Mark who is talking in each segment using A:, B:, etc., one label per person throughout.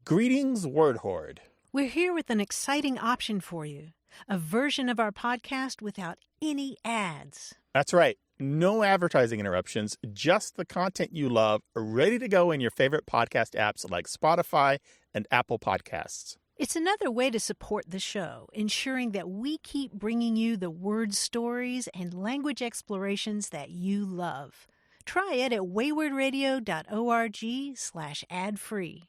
A: Greetings, Word Horde.
B: We're here with an exciting option for you, a version of our podcast without any ads.
A: That's right. No advertising interruptions, just the content you love, ready to go in your favorite podcast apps like Spotify and Apple Podcasts.
B: It's another way to support the show, ensuring that we keep bringing you the word stories and language explorations that you love. Try it at waywardradio.org/ad-free.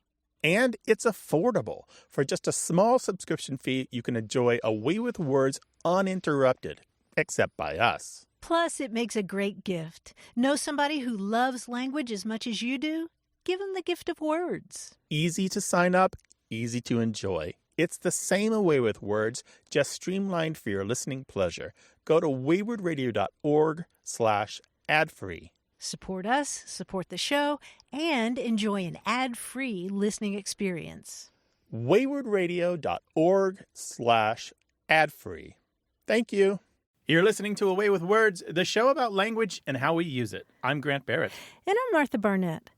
A: And it's affordable. For just a small subscription fee, you can enjoy A Way with Words uninterrupted, except by us.
B: Plus, it makes a great gift. Know somebody who loves language as much as you do? Give them the gift of words.
A: Easy to sign up, easy to enjoy. It's the same A Way with Words, just streamlined for your listening pleasure. Go to waywardradio.org/ad-free.
B: Support us, support the show, and enjoy an ad-free listening experience.
A: waywardradio.org/ad-free. Thank you. You're listening to A Way with Words, the show about language and how we use it. I'm Grant Barrett.
B: And I'm Martha Barnett.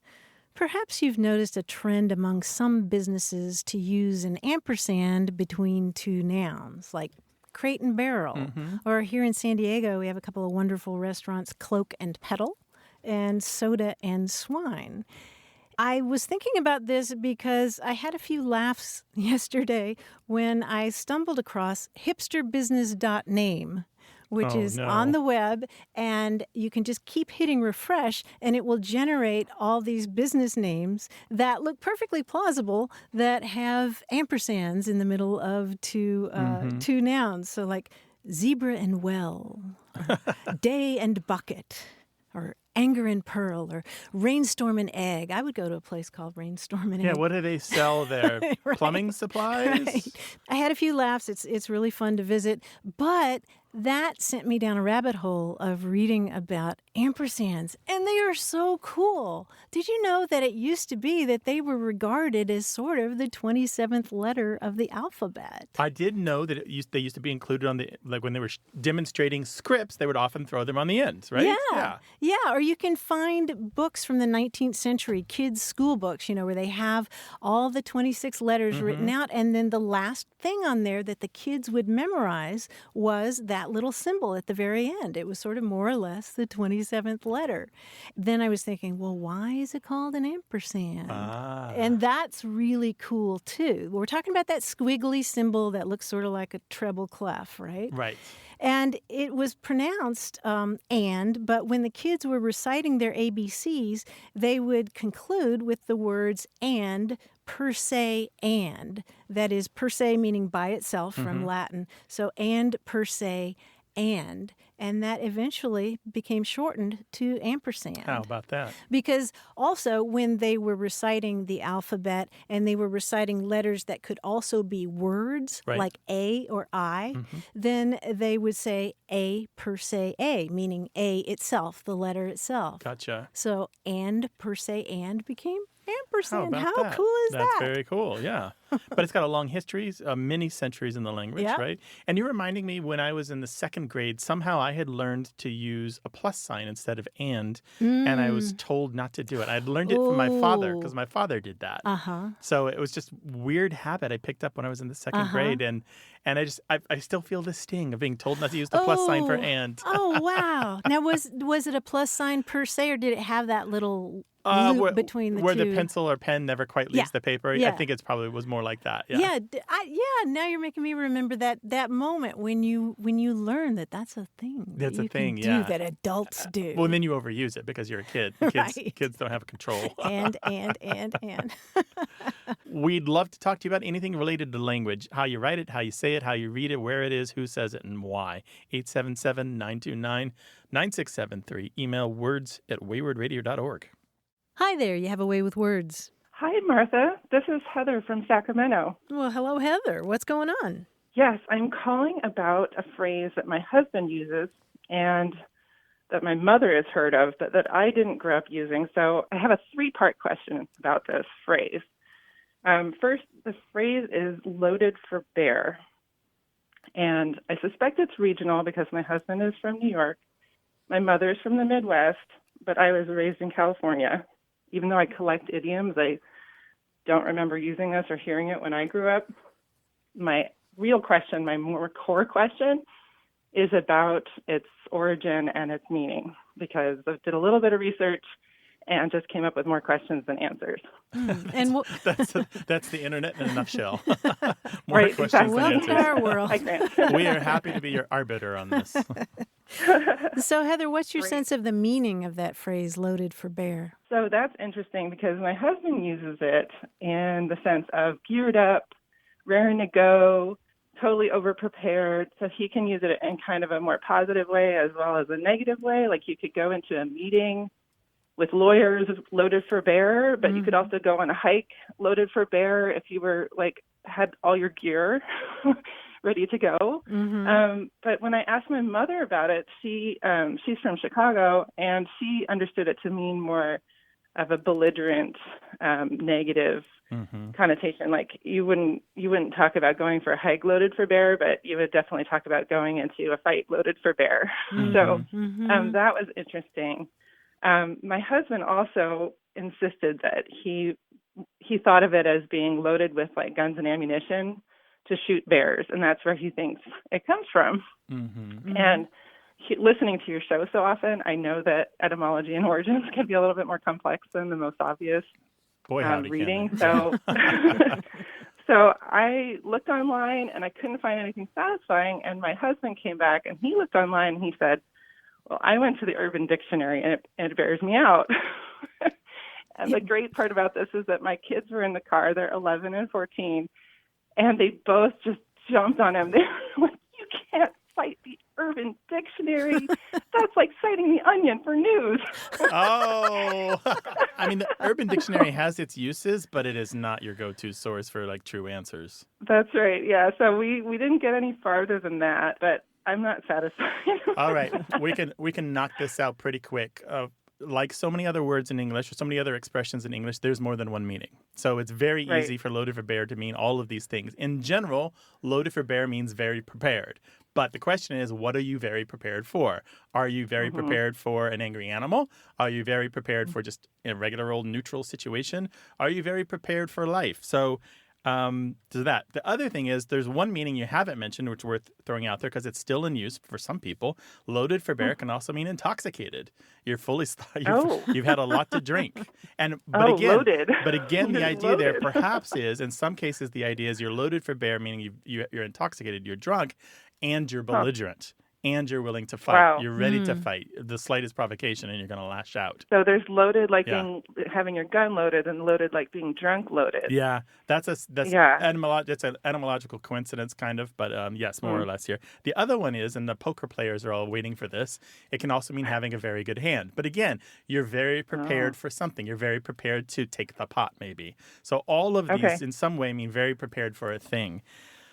B: Perhaps you've noticed a trend among some businesses to use an ampersand between two nouns, like Crate and Barrel. Mm-hmm. Or here in San Diego, we have a couple of wonderful restaurants, Cloak and Pedal, and Soda and Swine. I was thinking about this because I had a few laughs yesterday when I stumbled across hipsterbusiness.name, which is on the web, and you can just keep hitting refresh, and it will generate all these business names that look perfectly plausible that have ampersands in the middle of two nouns. So like Zebra and Well, or Day and Bucket, or Anger and Pearl, or Rainstorm and Egg. I would go to a place called Rainstorm and Egg.
A: Yeah, what do they sell there?
B: Right.
A: Plumbing supplies?
B: Right. I had a few laughs. It's really fun to visit. But that sent me down a rabbit hole of reading about ampersands. And they are so cool. Did you know that it used to be that they were regarded as sort of the 27th letter of the alphabet?
A: I did know that they used to be included on like when they were demonstrating scripts, they would often throw them on the ends, right?
B: Yeah. Or you can find books from the 19th century, kids' school books, where they have all the 26 letters written out. And then the last thing on there that the kids would memorize was that little symbol at the very end. It was sort of more or less the 27th letter. Then I was thinking, well, why is it called an ampersand? And that's really cool, too. We're talking about that squiggly symbol that looks sort of like a treble clef, right?
A: Right.
B: And it was pronounced and, but when the kids were reciting their ABCs, they would conclude with the words and, per se, and. That is, per se meaning by itself from Latin. So, and, per se, and that eventually became shortened to ampersand.
A: How about that?
B: Because also when they were reciting the alphabet and they were reciting letters that could also be words, right, like A or I, then they would say A per se A, meaning A itself, the letter itself.
A: Gotcha.
B: So and per se and became ampersand. How
A: that?
B: Cool is that?
A: That's very cool, yeah. But it's got a long history, many centuries in the language, right? And you're reminding me when I was in the second grade, somehow I had learned to use a plus sign instead of and I was told not to do it. I had learned it from my father because my father did that. So it was just a weird habit I picked up when I was in the second grade. And I still feel the sting of being told not to use the plus sign for and.
B: Oh, wow. Now, was it a plus sign per se, or did it have that little loop between the
A: where
B: two?
A: The pencil or pen never quite leaves the paper.
B: Yeah.
A: I think it probably was more like that.
B: Yeah. Now you're making me remember that moment when you learn that that's a thing.
A: That's a thing.
B: Do that adults do.
A: Well, and then you overuse it because you're a kid. Kids don't have control.
B: and.
A: We'd love to talk to you about anything related to language: how you write it, how you say it, how you read it, where it is, who says it, and why. 877-929-9673. Email words@waywardradio.org.
B: Hi there. You have a way with words.
C: Hi, Martha. This is Heather from Sacramento.
B: Well, hello, Heather. What's going on?
C: Yes, I'm calling about a phrase that my husband uses and that my mother has heard of, but that I didn't grow up using. So I have a three-part question about this phrase. First, the phrase is loaded for bear. And I suspect it's regional because my husband is from New York. My mother's from the Midwest, but I was raised in California. Even though I collect idioms, I don't remember using this or hearing it when I grew up. My real question, my more core question, is about its origin and its meaning, because I did a little bit of research and just came up with more questions than answers.
B: And
A: that's the internet in a nutshell. More
C: Right,
A: questions
C: exactly.
A: than
B: welcome to
A: answers.
B: our world.
C: Hi, Grant.
A: We are happy to be your arbiter on this.
B: So, Heather, what's your
C: Great.
B: sense of the meaning of that phrase, loaded for bear?
C: So that's interesting because my husband uses it in the sense of geared up, raring to go, totally overprepared. So he can use it in kind of a more positive way as well as a negative way. Like you could go into a meeting with lawyers loaded for bear, but you could also go on a hike loaded for bear if you were had all your gear ready to go. But when I asked my mother about it, she's from Chicago, and she understood it to mean more of a belligerent, negative connotation. Like you wouldn't talk about going for a hike loaded for bear, but you would definitely talk about going into a fight loaded for bear. So that was interesting. My husband also insisted that he thought of it as being loaded with like guns and ammunition to shoot bears, and that's where he thinks it comes from. And listening to your show so often, I know that etymology and origins can be a little bit more complex than the most obvious reading. So I looked online and I couldn't find anything satisfying, and my husband came back and he looked online and he said, well, I went to the Urban Dictionary and it bears me out. And the great part about this is that my kids were in the car. They're 11 and 14. And they both just jumped on him. They were like, you can't cite the Urban Dictionary. That's like citing the Onion for news.
A: Oh, I mean, the Urban Dictionary has its uses, but it is not your go-to source for like true answers.
C: That's right. Yeah. So we didn't get any farther than that, but I'm not satisfied.
A: All right. We can knock this out pretty quick. Like so many other words in English or so many other expressions in English, there's more than one meaning. So it's very easy for loaded for bear to mean all of these things. In general, loaded for bear means very prepared. But the question is, what are you very prepared for? Are you very prepared for an angry animal? Are you very prepared for just a regular old neutral situation? Are you very prepared for life? So to that. The other thing is there's one meaning you haven't mentioned, which is worth throwing out there because it's still in use for some people. Loaded for bear can also mean intoxicated. You're fully you've had a lot to drink. But again, the idea there perhaps is, in some cases, the idea is you're loaded for bear, meaning you're intoxicated, you're drunk, and you're belligerent. And you're willing to fight. Wow. You're ready to fight. The slightest provocation, and you're going to lash out.
C: So there's loaded like having your gun loaded, and loaded like being drunk loaded.
A: Yeah, that's an etymological coincidence, kind of, but yes, more or less here. The other one is, and the poker players are all waiting for this, it can also mean having a very good hand. But again, you're very prepared for something. You're very prepared to take the pot, maybe. So all of these, in some way, mean very prepared for a thing.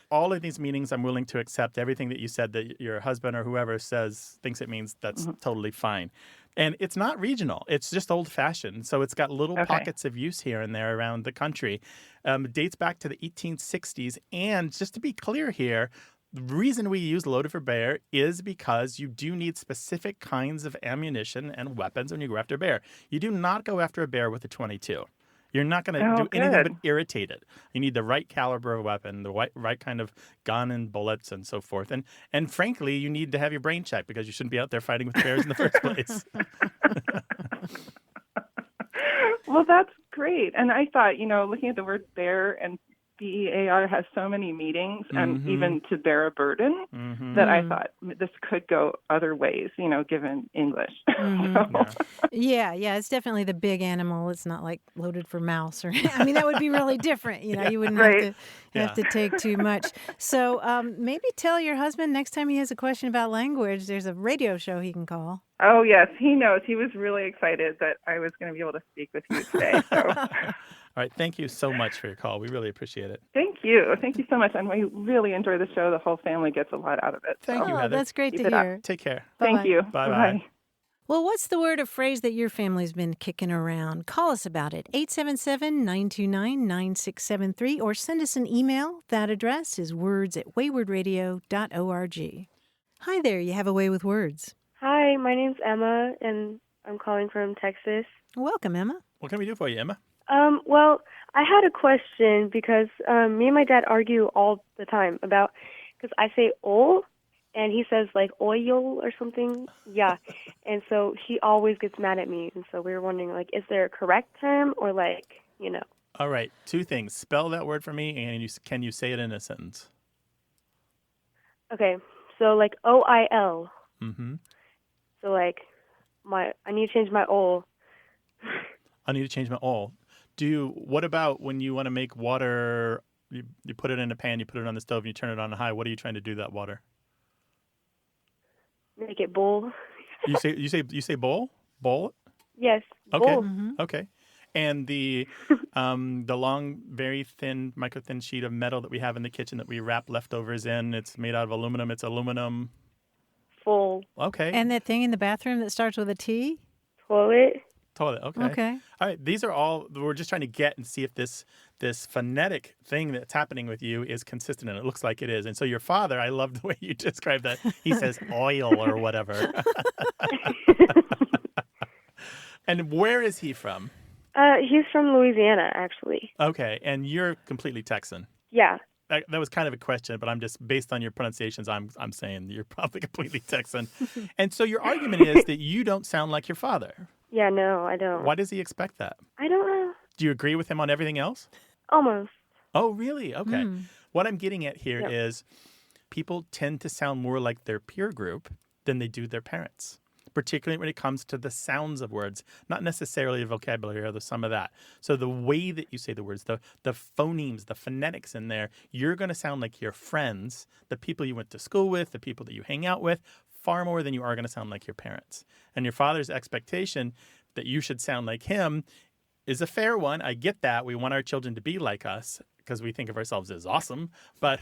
A: All of these meanings, I'm willing to accept. Everything that you said that your husband or whoever thinks it means, that's totally fine. And it's not regional. It's just old-fashioned. So it's got little pockets of use here and there around the country. It dates back to the 1860s. And just to be clear here, the reason we use loaded for bear is because you do need specific kinds of ammunition and weapons when you go after a bear. You do not go after a bear with a .22. You're not going to do anything but irritate it. You need the right caliber of weapon, the right kind of gun and bullets and so forth. And frankly, you need to have your brain checked because you shouldn't be out there fighting with bears in the first place.
C: Well, that's great. And I thought, looking at the word bear and BEAR has so many meanings, and even to bear a burden, that I thought this could go other ways, given English.
B: Yeah, it's definitely the big animal. It's not like loaded for mouse or, I mean, that would be really different. You wouldn't have to take too much. So maybe tell your husband next time he has a question about language, there's a radio show he can call.
C: Oh, yes, he knows. He was really excited that I was going to be able to speak with you today. So.
A: All right. Thank you so much for your call. We really appreciate it.
C: Thank you. Thank you so much. And we really enjoy the show. The whole family gets a lot out of it.
A: Thank you, Heather.
B: That's great to hear.
A: Take care.
B: Bye-bye.
C: Thank you.
A: Bye-bye.
B: Well, what's the word or phrase that your family's been kicking around? Call us about it, 877-929-9673, or send us an email. That address is words@waywardradio.org. Hi there. You have a way with words.
D: Hi, my name's Emma, and I'm calling from Texas.
B: Welcome, Emma.
A: What can we do for you, Emma?
D: Well, I had a question because me and my dad argue all the time about, because I say "ol" and he says like "oil" or something. Yeah. And so he always gets mad at me. And so we were wondering, like, is there a correct term or like.
A: All right, two things. Spell that word for me, and can you say it in a sentence?
D: Okay. So like OIL.
A: Mm-hmm.
D: So like I need to change my "ol."
A: I need to change my oil. What about when you want to make water, you put it in a pan, you put it on the stove, and you turn it on high. What are you trying to do to that water?
D: Make it bowl.
A: You say bowl? Bowl?
D: Yes.
A: Okay.
D: Bowl.
B: Mm-hmm.
A: Okay. And the long, very thin, micro thin sheet of metal that we have in the kitchen that we wrap leftovers in, it's made out of aluminum. It's aluminum.
D: Full.
A: Okay.
B: And that thing in the bathroom that starts with a T?
D: Toilet.
A: Toilet. Okay.
B: Okay.
A: All right. These are all we're just trying to get and see if this phonetic thing that's happening with you is consistent, and it looks like it is. And so your father, I love the way you describe that. He says oil or whatever. And where is he from?
D: He's from Louisiana, actually.
A: Okay. And you're completely Texan.
D: Yeah.
A: That was kind of a question, but I'm just based on your pronunciations. I'm saying you're probably completely Texan. And so your argument is that you don't sound like your father.
D: Yeah, no, I don't.
A: Why does he expect that?
D: I don't know.
A: Do you agree with him on everything else?
D: Almost.
A: Oh, really? Okay. What I'm getting at here
D: Yep.
A: is people tend to sound more like their peer group than they do their parents, particularly when it comes to the sounds of words, not necessarily the vocabulary or some of that. So the way that you say the words, the phonemes, the phonetics in there, you're going to sound like your friends, the people you went to school with, the people that you hang out with, far more than you are going to sound like your parents. And your father's expectation that you should sound like him is a fair one. I get that. We want our children to be like us because we think of ourselves as awesome, but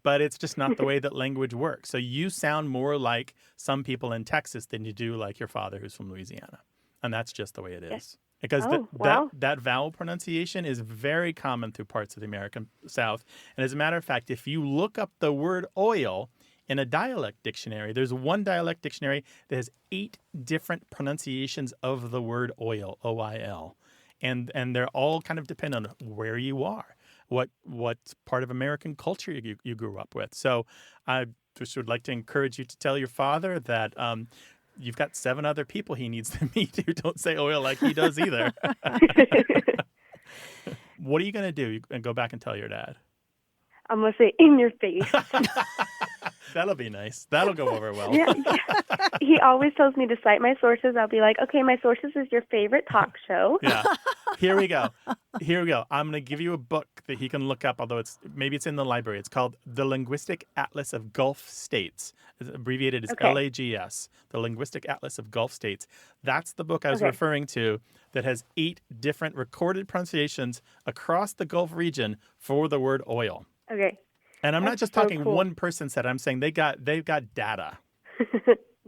A: but it's just not the way that language works. So you sound more like some people in Texas than you do like your father who's from Louisiana. And that's just the way it is.
D: Yes.
A: Because
D: wow.
A: that vowel pronunciation is very common through parts of the American South. And as a matter of fact, if you look up the word oil in a dialect dictionary, there's one dialect dictionary that has 8 different pronunciations of the word oil, O-I-L. And they're all kind of depend on where you are, what part of American culture you grew up with. So I just would like to encourage you to tell your father that you've got 7 other people he needs to meet who don't say oil like he does either. What are you going to do? And go back and tell your dad?
D: I'm going to say in your face.
A: That'll be nice. That'll go over well.
D: Yeah. He always tells me to cite my sources. I'll be like, okay, my sources is your favorite talk show.
A: Yeah. Here we go. I'm going to give you a book that he can look up, although maybe it's in the library. It's called The Linguistic Atlas of Gulf States. It's abbreviated as LAGS, The Linguistic Atlas of Gulf States. That's the book I was referring to that has 8 different recorded pronunciations across the Gulf region for the word oil.
D: Okay.
A: And I'm not just
D: so
A: talking
D: cool.
A: one person said. I'm saying they've got data.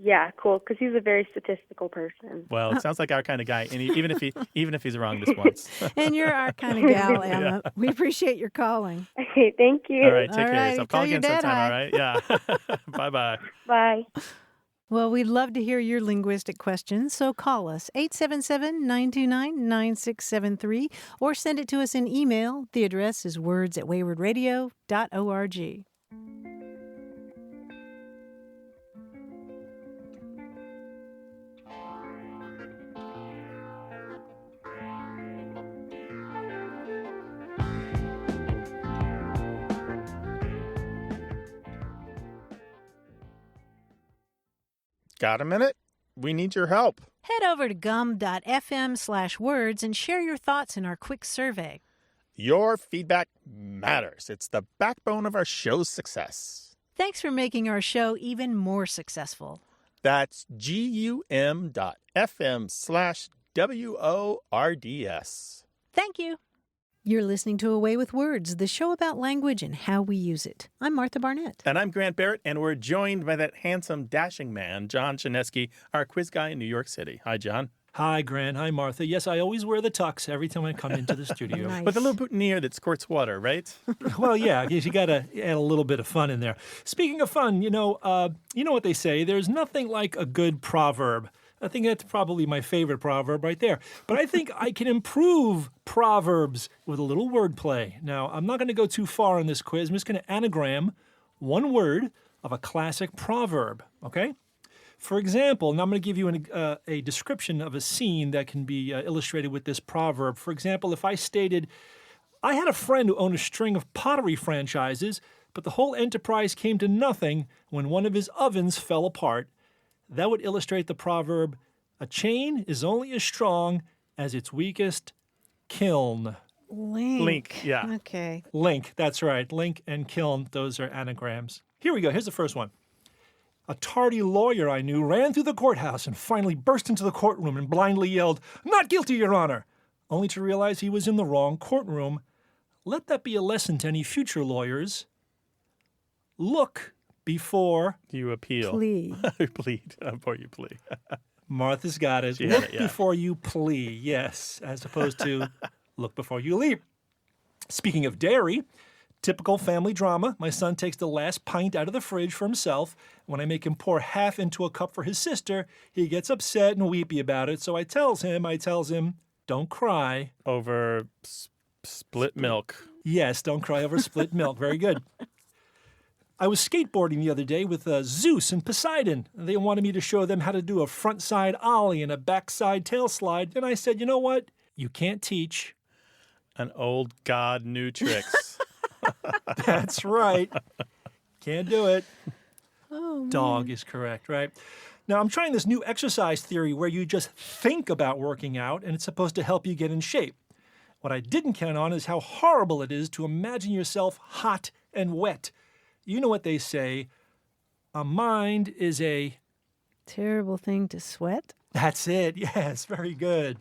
D: Yeah, cool. Because he's a very statistical person.
A: Well, it sounds like our kind of guy, and even if he's wrong this once.
B: And you're our kind of gal, Emma. We appreciate your calling.
D: Okay, thank you.
A: All right, take
B: All
A: care
B: right,
A: of yourself.
B: tell
A: Call
B: your
A: again
B: dad
A: sometime.
B: hi.
A: All right, yeah. Bye-bye.
D: Bye.
B: Well, we'd love to hear your linguistic questions, so call us 877-929-9673 or send it to us in email. The address is words@waywardradio.org.
A: Got a minute? We need your help.
B: Head over to gum.fm/words and share your thoughts in our quick survey.
A: Your feedback matters. It's the backbone of our show's success.
B: Thanks for making our show even more successful.
A: That's gum.fm/WORDS.
B: Thank you. You're listening to Away with Words, the show about language and how we use it. I'm Martha Barnett.
A: And I'm Grant Barrett, and we're joined by that handsome, dashing man, John Chinesky, our quiz guy in New York City. Hi, John.
E: Hi, Grant. Hi, Martha. Yes, I always wear the tux every time I come into the studio.
B: Nice.
A: With a little boutonniere that squirts water, right?
E: Well, yeah, because you got to add a little bit of fun in there. Speaking of fun, you know what they say. There's nothing like a good proverb. I think that's probably my favorite proverb right there. But I think I can improve proverbs with a little wordplay. Now, I'm not going to go too far in this quiz. I'm just going to anagram one word of a classic proverb, okay? For example, now I'm going to give you a description of a scene that can be illustrated with this proverb. For example, if I stated, I had a friend who owned a string of pottery franchises, but the whole enterprise came to nothing when one of his ovens fell apart. That would illustrate the proverb, a chain is only as strong as its weakest kiln.
B: Link.
A: Yeah.
B: Okay.
E: Link, that's right. Link and kiln, those are anagrams. Here we go. Here's the first one. A tardy lawyer I knew ran through the courthouse and finally burst into the courtroom and blindly yelled, "Not guilty, Your Honor," only to realize he was in the wrong courtroom. Let that be a lesson to any future lawyers. Look before
A: You appeal.
B: Plead.
A: Plead. Before you plea.
E: Martha's got it.
A: She had
E: Look
A: it, yeah.
E: before you plea, yes, as opposed to look before you leap. Speaking of dairy, typical family drama. My son takes the last pint out of the fridge for himself. When I make him pour half into a cup for his sister, he gets upset and weepy about it. So I tells him, don't cry.
A: Over split milk.
E: Yes, don't cry over split milk. Very good. I was skateboarding the other day with Zeus and Poseidon. They wanted me to show them how to do a front-side ollie and a backside tail slide. And I said, you know what? You can't teach.
A: An old god, new tricks.
E: That's right. Can't do it.
B: Oh, man.
E: Dog is correct, right? Now, I'm trying this new exercise theory where you just think about working out and it's supposed to help you get in shape. What I didn't count on is how horrible it is to imagine yourself hot and wet. You know what they say, a mind is a...
B: Terrible thing to sweat.
E: That's it, yes, very good.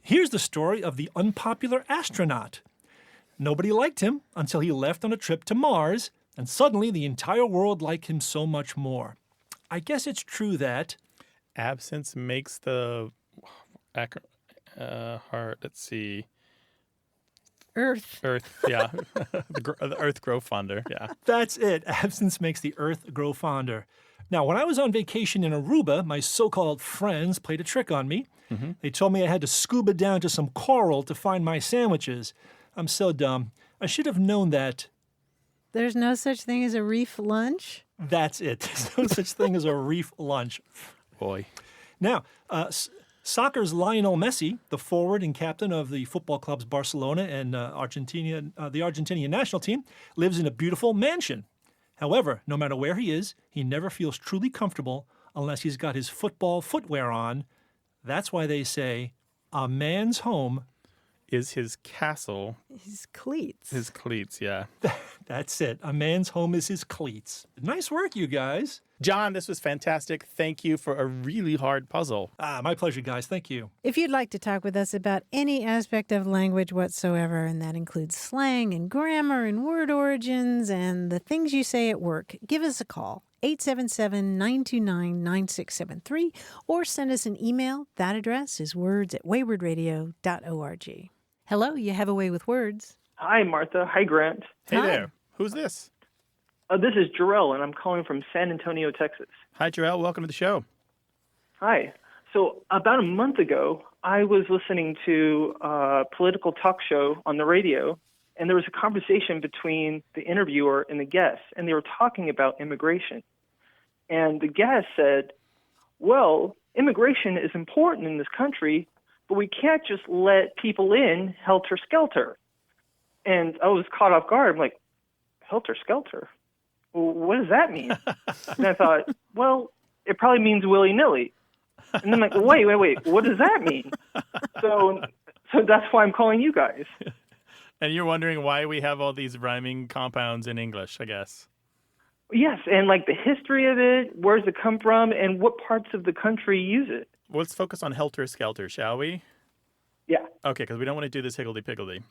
E: Here's the story of the unpopular astronaut. Nobody liked him until he left on a trip to Mars, and suddenly the entire world liked him so much more. I guess it's true that...
A: Absence makes the heart, let's see...
B: Earth,
A: yeah. the earth grow fonder, yeah.
E: That's it. Absence makes the earth grow fonder. Now, when I was on vacation in Aruba, my so-called friends played a trick on me. Mm-hmm. They told me I had to scuba down to some coral to find my sandwiches. I'm so dumb. I should have known that.
B: There's no such thing as a reef lunch?
E: That's it. There's no such thing as a reef lunch.
A: Boy.
E: Now, soccer's Lionel Messi, the forward and captain of the football clubs Barcelona and the Argentinian national team, lives in a beautiful mansion. However, no matter where he is, he never feels truly comfortable unless he's got his football footwear on. That's why they say, a man's home
A: is his castle.
B: His cleats.
A: His cleats, yeah.
E: That's it. A man's home is his cleats. Nice work, you guys.
A: John, this was fantastic. Thank you for a really hard puzzle.
E: My pleasure, guys. Thank you.
B: If you'd like to talk with us about any aspect of language whatsoever, and that includes slang and grammar and word origins and the things you say at work, give us a call, 877-929-9673, or send us an email. That address is words@waywardradio.org. Hello, you have a way with words.
F: Hi, Martha. Hi, Grant.
A: Hey
B: Hi.
A: there. Who's this?
F: This is Jarrell, and I'm calling from San Antonio, Texas.
A: Hi, Jarrell. Welcome to the show.
F: Hi. So about a month ago, I was listening to a political talk show on the radio, and there was a conversation between the interviewer and the guest, and they were talking about immigration. And the guest said, well, immigration is important in this country, but we can't just let people in helter-skelter. And I was caught off guard. I'm like, helter-skelter? Well, what does that mean? And I thought, well, it probably means willy-nilly. And then I'm like, wait, what does that mean? So that's why I'm calling you guys.
A: And you're wondering why we have all these rhyming compounds in English, I guess.
F: Yes, and like the history of it, where does it come from, and what parts of the country use it?
A: Well, let's focus on helter-skelter, shall we?
F: Yeah.
A: Okay, because we don't want to do this higgledy-piggledy.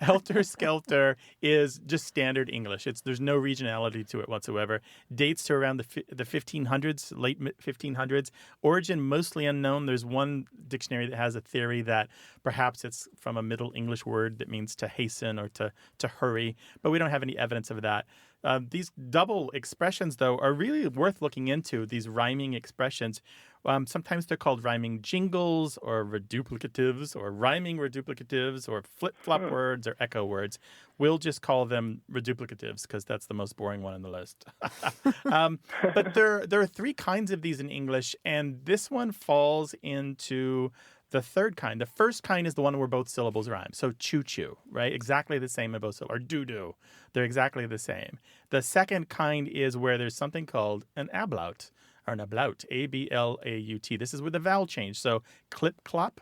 A: Helter-skelter is just standard English. There's no regionality to it whatsoever. Dates to around the 1500s, late 1500s. Origin mostly unknown. There's one dictionary that has a theory that perhaps it's from a Middle English word that means to hasten or to hurry, but we don't have any evidence of that. These double expressions, though, are really worth looking into, these rhyming expressions. Sometimes they're called rhyming jingles or reduplicatives or rhyming reduplicatives or flip-flop words or echo words. We'll just call them reduplicatives because that's the most boring one on the list. But there are three kinds of these in English, and this one falls into the third kind. The first kind is the one where both syllables rhyme. So choo-choo, right? Exactly the same in both syllables. Or doo-doo. They're exactly the same. The second kind is where there's something called an ablaut, or an ablaut, A-B-L-A-U-T. This is with a vowel change. So clip-clop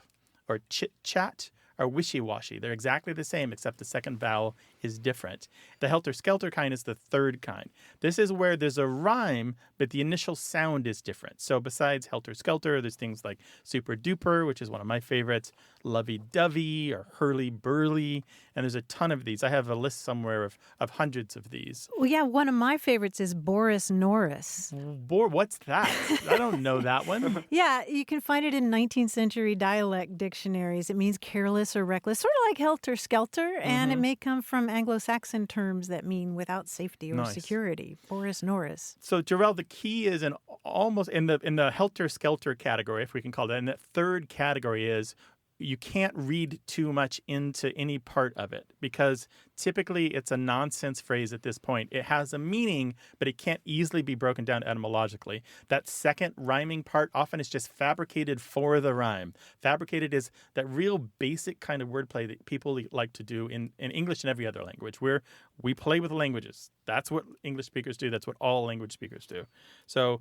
A: or chit-chat are wishy-washy. They're exactly the same, except the second vowel is different. The helter-skelter kind is the third kind. This is where there's a rhyme, but the initial sound is different. So besides helter-skelter, there's things like super-duper, which is one of my favorites, lovey-dovey or hurly-burly, and there's a ton of these. I have a list somewhere of hundreds of these.
B: Well, yeah, one of my favorites is Boris Norris.
A: What's that? I don't know that one.
B: Yeah, you can find it in 19th century dialect dictionaries. It means careless or reckless, sort of like helter-skelter, and it may come from Anglo-Saxon terms that mean without safety or security. Boris Norris.
A: So, Jarrell, the key is in the helter-skelter category, if we can call that, and that third category is you can't read too much into any part of it because typically it's a nonsense phrase at this point. It has a meaning, but it can't easily be broken down etymologically. That second rhyming part often is just fabricated for the rhyme. Fabricated is that real basic kind of wordplay that people like to do in English and every other language, where we play with languages. That's what English speakers do. That's what all language speakers do. So,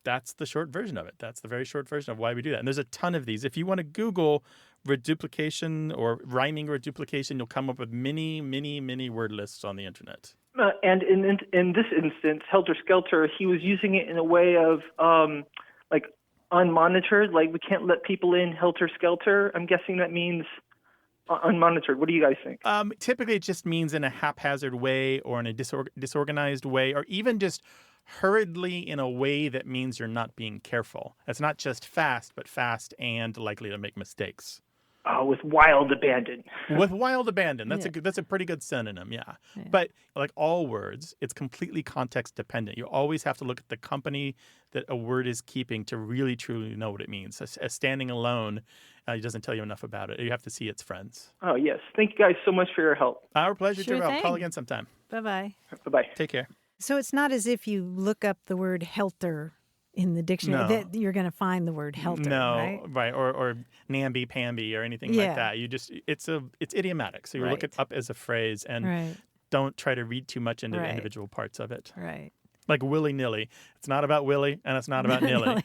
A: that's the short version of it. That's the very short version of why we do that. And there's a ton of these. If you want to Google reduplication or rhyming reduplication, you'll come up with many, many, many word lists on the internet.
F: And in this instance, helter-skelter, he was using it in a way of like unmonitored, like we can't let people in helter-skelter. I'm guessing that means unmonitored. What do you guys think?
A: Typically, it just means in a haphazard way or in a disorganized way or even just hurriedly in a way that means you're not being careful. It's not just fast, but fast and likely to make mistakes.
F: With wild abandon.
A: With wild abandon. That's a pretty good synonym, yeah. But like all words, it's completely context dependent. You always have to look at the company that a word is keeping to really truly know what it means. As standing alone, it doesn't tell you enough about it. You have to see its friends.
F: Oh, yes. Thank you guys so much for your help.
A: Our pleasure,
B: Sure
A: Jarrell.
B: thing.
A: Call again sometime.
B: Bye-bye.
F: Bye-bye.
A: Take care.
B: So it's not as if you look up the word helter in the dictionary that you're going to find the word helter,
A: right? Or namby-pamby or anything like that. You just it's idiomatic. So you look it up as a phrase and don't try to read too much into the individual parts of it.
B: Right.
A: Like willy-nilly. It's not about Willy and it's not about nilly.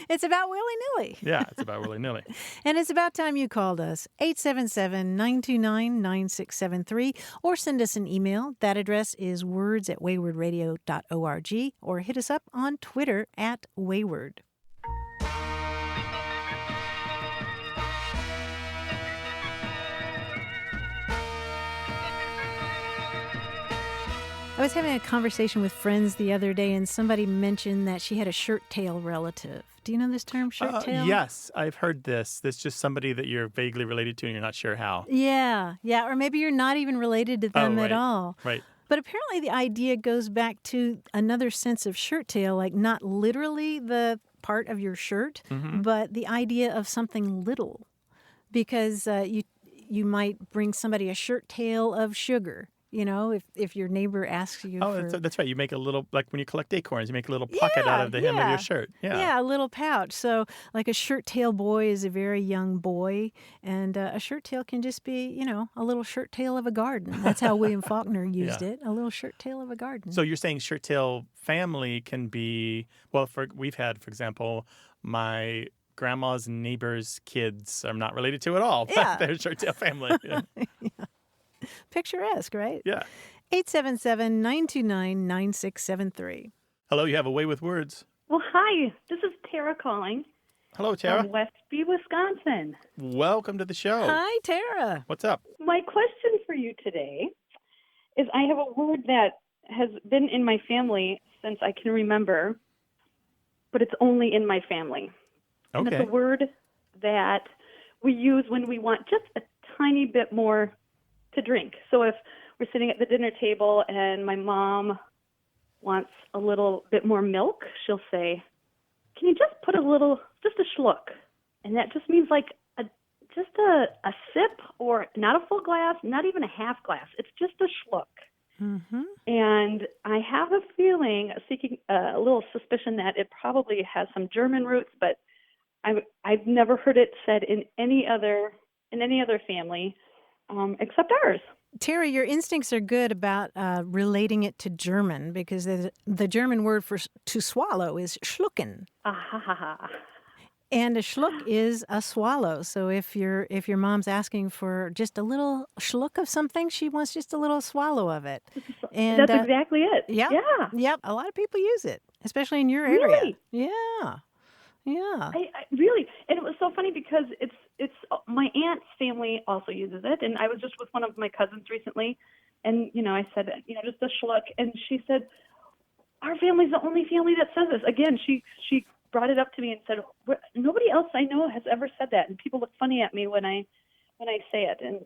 B: It's about willy-nilly.
A: Yeah, it's about willy-nilly.
B: And it's about time you called us, 877-929-9673, or send us an email. That address is words@waywardradio.org, or hit us up on Twitter @wayward. I was having a conversation with friends the other day, and somebody mentioned that she had a shirt-tail relative. Do you know this term, shirt-tail?
A: Yes, I've heard this. It's just somebody that you're vaguely related to and you're not sure how.
B: Yeah, or maybe you're not even related to them at all.
A: Right.
B: But apparently the idea goes back to another sense of shirt-tail, like not literally the part of your shirt, but the idea of something little. Because you might bring somebody a shirt-tail of sugar. You know, if your neighbor asks you for...
A: that's right. You make a little, like when you collect acorns, you make a little pocket out of the hem of your shirt.
B: Yeah, a little pouch. So like a shirt-tail boy is a very young boy, and a shirt-tail can just be, a little shirt-tail of a garden. That's how William Faulkner used it, a little shirt-tail of a garden.
A: So you're saying shirt-tail family can be, we've had, for example, my grandma's neighbor's kids I'm not related to at all, but they're shirt-tail family. Yeah.
B: Picturesque, right?
A: Yeah.
B: 877-929-9673.
A: Hello, you have a way with words.
G: Well, hi. This is Tara calling.
A: Hello, Tara.
G: From Westby, Wisconsin.
A: Welcome to the show.
B: Hi, Tara.
A: What's up?
G: my question for you today is I have a word that has been in my family since I can remember, but it's only in my family. And it's
A: Okay.
G: a word that we use when we want just a tiny bit more to drink. So if we're sitting at the dinner table and my mom wants a little bit more milk, she'll say, "Can you just put just a schluck?" And that just means like just a sip, or not a full glass, not even a half glass. It's just a schluck.
B: Mm-hmm.
G: And I have a feeling, a little suspicion that it probably has some German roots, but I've never heard it said in any other family except ours.
B: Terry, your instincts are good about relating it to German, because the German word for to swallow is schlucken.
G: Ah,
B: And a schluck is a swallow. So if your mom's asking for just a little schluck of something, she wants just a little swallow of it. And
G: that's exactly it.
B: yeah,
G: Yeah.
B: yep. A lot of people use it, especially in your area.
G: Really?
B: Yeah, yeah.
G: I really, and it was so funny because it's my aunt's family also uses it, and I was just with one of my cousins recently, and I said, just a schluck, and she said, "Our family's the only family that says this." Again, she brought it up to me and said, "Nobody else I know has ever said that," and people look funny at me when I say it, and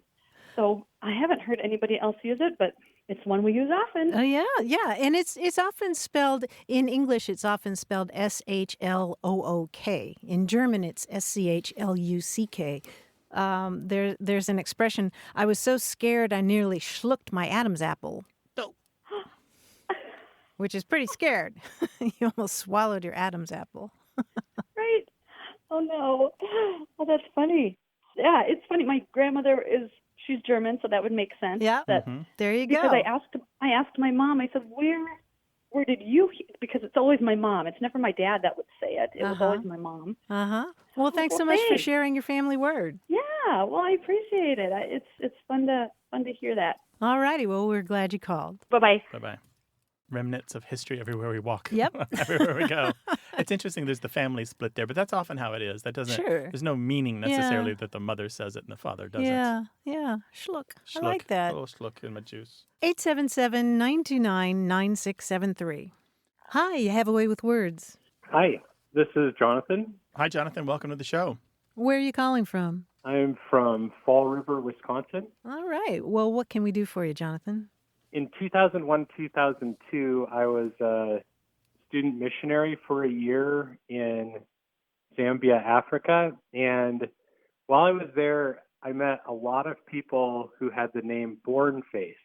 G: so I haven't heard anybody else use it, but it's one we use often.
B: Oh yeah, and it's often spelled in English. It's often spelled SHLOOK. In German, it's SCHLUCK. There's an expression. I was so scared I nearly schlucked my Adam's apple.
A: Oh.
B: Which is pretty scared. You almost swallowed your Adam's apple.
G: Right? Oh no! Oh, that's funny. Yeah, it's funny. My grandmother she's German, so that would make sense.
B: Yeah, there you go.
G: Because I asked my mom. I said, "Where did you?" Because it's always my mom. It's never my dad that would say it. It was always my mom.
B: Well, thanks so much for sharing your family word.
G: Yeah. Well, I appreciate it. It's fun to hear that.
B: All righty. Well, we're glad you called.
G: Bye-bye.
A: Bye-bye. Remnants of history everywhere we walk.
B: Yep.
A: Everywhere we go. It's interesting there's the family split there, but that's often how it is. That doesn't.
B: Sure.
A: There's no meaning necessarily that the mother says it and the father doesn't.
B: Yeah. Schluck. I like that.
A: A little schluck in my juice.
B: 877-929-9673. Hi, you have a way with words.
H: Hi, this is Jonathan.
A: Hi, Jonathan. Welcome to the show.
B: Where are you calling from?
H: I'm from Fall River, Wisconsin.
B: All right. Well, what can we do for you, Jonathan?
H: In 2001, 2002, I was a student missionary for a year in Zambia, Africa. And while I was there, I met a lot of people who had the name Born Face.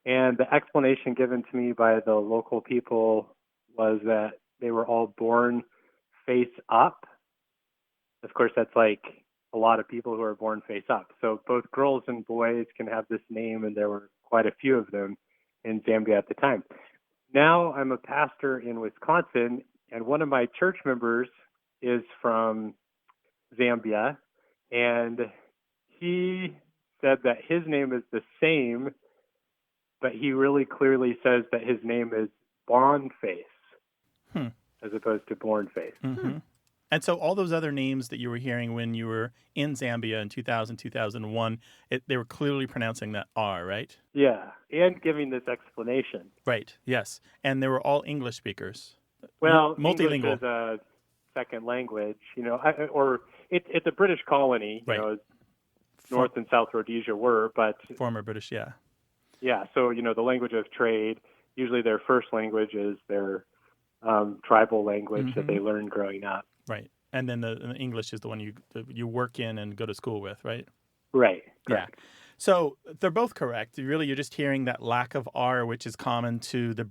H: And the explanation given to me by the local people was that they were all born face up. Of course, that's like a lot of people who are born face up. So both girls and boys can have this name, and there were quite a few of them in Zambia at the time. Now I'm a pastor in Wisconsin, and one of my church members is from Zambia, and he said that his name is the same, but he really clearly says that his name is Bondface as opposed to Bornface.
A: Mm-hmm. And so all those other names that you were hearing when you were in Zambia in 2000, 2001, they were clearly pronouncing that R, right?
H: Yeah, and giving this explanation.
A: Right, yes. And they were all English speakers.
H: Well,
A: multilingual.
H: English is a second language, or it's a British colony, as North and South Rhodesia were, but...
A: Former British, yeah.
H: Yeah, so, the language of trade, usually their first language is their tribal language that they learned growing up.
A: Right. And then the English is the one you work in and go to school with, right?
H: Right. Correct.
A: Yeah. So they're both correct. Really, you're just hearing that lack of R, which is common to the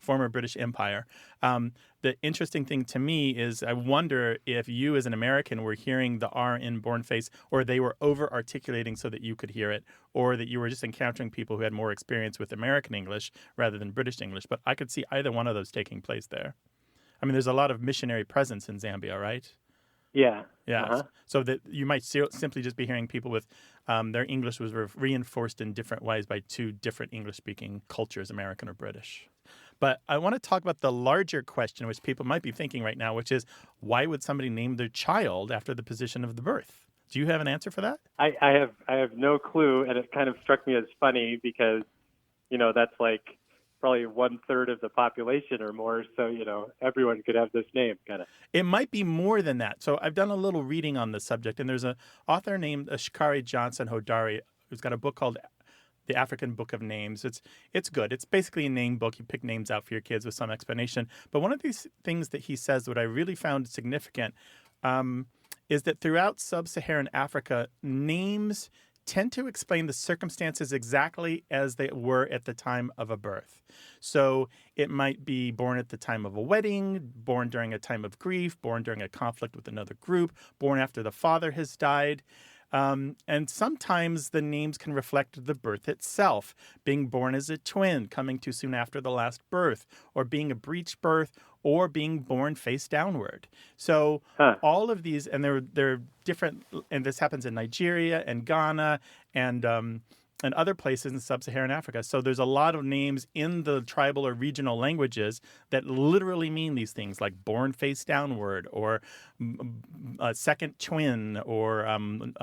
A: former British Empire. The interesting thing to me is I wonder if you as an American were hearing the R in Bornface, or they were over-articulating so that you could hear it, or that you were just encountering people who had more experience with American English rather than British English. But I could see either one of those taking place there. I mean, there's a lot of missionary presence in Zambia, right?
H: Yeah.
A: Yeah.
H: Uh-huh.
A: So that you might simply just be hearing people with their English was reinforced in different ways by two different English-speaking cultures, American or British. But I want to talk about the larger question, which people might be thinking right now, which is, why would somebody name their child after the position of the birth? Do you have an answer for that?
H: I have no clue, and it kind of struck me as funny because, that's like probably 1/3 of the population or more. So, everyone could have this name kind of.
A: It might be more than that. So I've done a little reading on the subject, and there's an author named Ashkari Johnson Hodari who's got a book called The African Book of Names. It's good. It's basically a name book. You pick names out for your kids with some explanation. But one of these things that he says, what I really found significant, is that throughout sub-Saharan Africa, names tend to explain the circumstances exactly as they were at the time of a birth. So it might be born at the time of a wedding, born during a time of grief, born during a conflict with another group, born after the father has died. And sometimes the names can reflect the birth itself, being born as a twin, coming too soon after the last birth, or being a breech birth, or being born face downward. So all of these, and they're different, and this happens in Nigeria and Ghana and other places in sub-Saharan Africa. So there's a lot of names in the tribal or regional languages that literally mean these things, like born face downward or a second twin, or and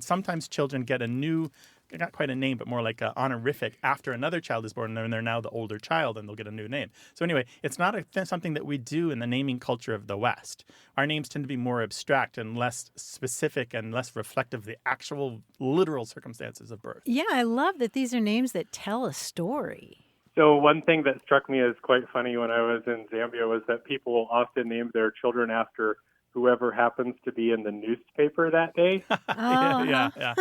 A: sometimes children get a new, not quite a name, but more like an honorific after another child is born, and they're now the older child, and they'll get a new name. So anyway, it's not something that we do in the naming culture of the West. Our names tend to be more abstract and less specific and less reflective of the actual literal circumstances of birth.
B: Yeah, I love that these are names that tell a story.
H: So one thing that struck me as quite funny when I was in Zambia was that people often name their children after whoever happens to be in the newspaper that day.
A: Yeah.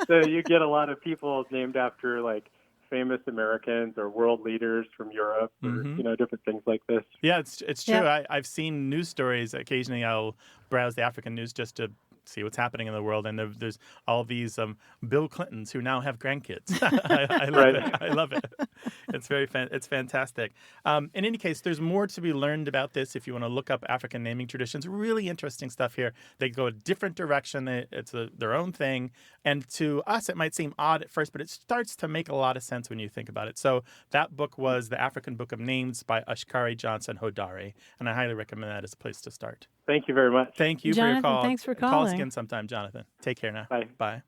H: So you get a lot of people named after like famous Americans or world leaders from Europe or, different things like this.
A: Yeah, it's true.
B: Yeah.
A: I've seen news stories. Occasionally I'll browse the African news just to see what's happening in the world. And there's all these Bill Clintons who now have grandkids. I love it. I love it. It's it's fantastic. In any case, there's more to be learned about this if you want to look up African naming traditions. Really interesting stuff here. They go a different direction. It's their own thing. And to us, it might seem odd at first, but it starts to make a lot of sense when you think about it. So that book was The African Book of Names by Ashkari Johnson Hodari. And I highly recommend that as a place to start.
H: Thank you very much.
A: Thank you
B: Jonathan,
A: for your call.
B: thanks for
A: Call us
B: calling.
A: again sometime, Jonathan. Take care now.
H: Bye.
A: Bye.